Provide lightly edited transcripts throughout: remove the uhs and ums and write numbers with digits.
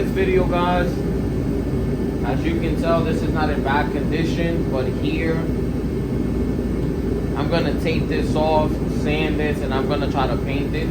this video, guys. As you can tell, this is not in bad condition, but here I'm gonna tape this off, sand this, and I'm gonna try to paint it.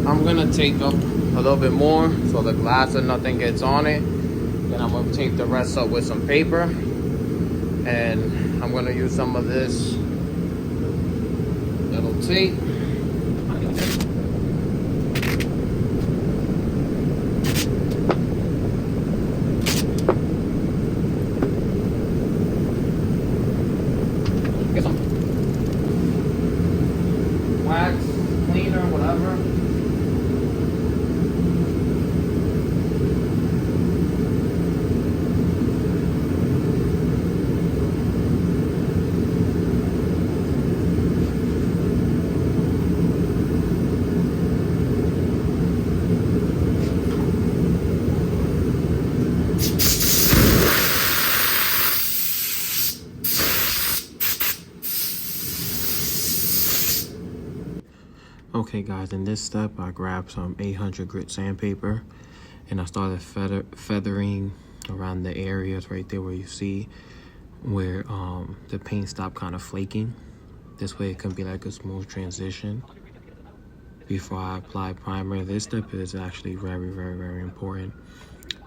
I'm gonna tape up a little bit more so the glass and nothing gets on it. Then I'm gonna tape the rest up with some paper, and I'm gonna use some of this little tape. Get some wax, cleaner, whatever. Okay guys, in this step I grabbed some 800 grit sandpaper and I started feathering around the areas right there where you see where the paint stopped kind of flaking. This way it can be like a smooth transition before I apply primer. This step is actually very important,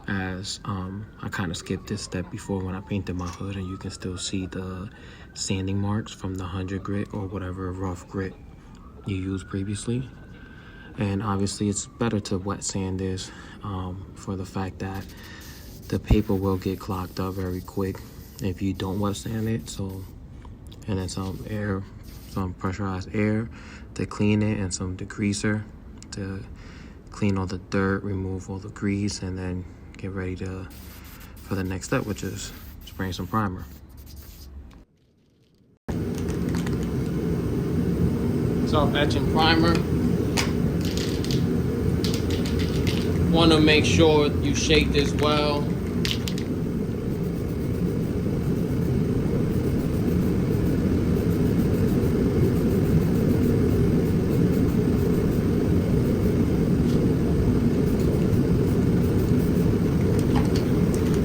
as I kind of skipped this step before when I painted my hood, and you can still see the sanding marks from the 100 grit or whatever rough grit you used previously. And obviously it's better to wet sand this for the fact that the paper will get clogged up very quick if you don't wet sand it. So, and then some air, some pressurized air to clean it, and some degreaser to clean all the dirt, remove all the grease, and then get ready for the next step, which is spraying some primer. So etching primer. Want to make sure you shake this well.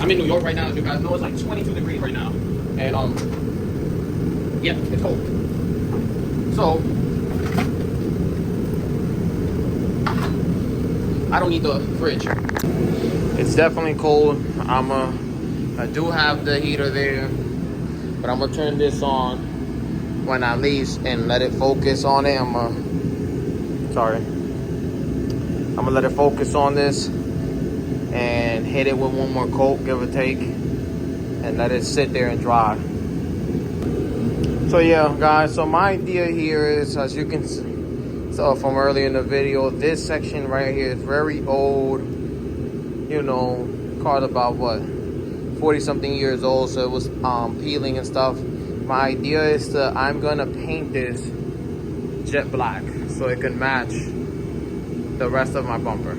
I'm in New York right now, as you guys know. It's like 22 degrees right now, and yeah, it's cold. So I don't need the fridge. It's definitely cold. I do have the heater there, but I'm gonna turn this on when I leave and let it focus on it. I'm gonna let it focus on this and hit it with one more coat, give or take, and let it sit there and dry. So yeah, guys, so my idea here is, as you can see, so from earlier in the video, this section right here is very old, you know, caught about what, 40 something years old, so it was peeling and stuff. My idea is I'm gonna paint this jet black so it can match the rest of my bumper.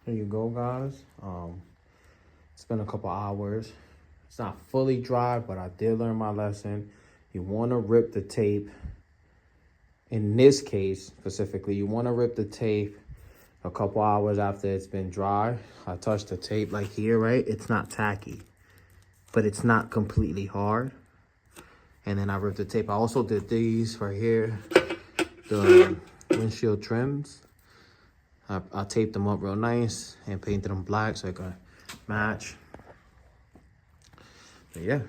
There you go, guys. It's been a couple hours. It's not fully dry, but I did learn my lesson. You want to rip the tape. In this case, specifically, you want to rip the tape a couple hours after it's been dry. I touched the tape like here, right? It's not tacky, but it's not completely hard. And then I ripped the tape. I also did these right here, the windshield trims. I taped them up real nice and painted them black so I could match. But yeah.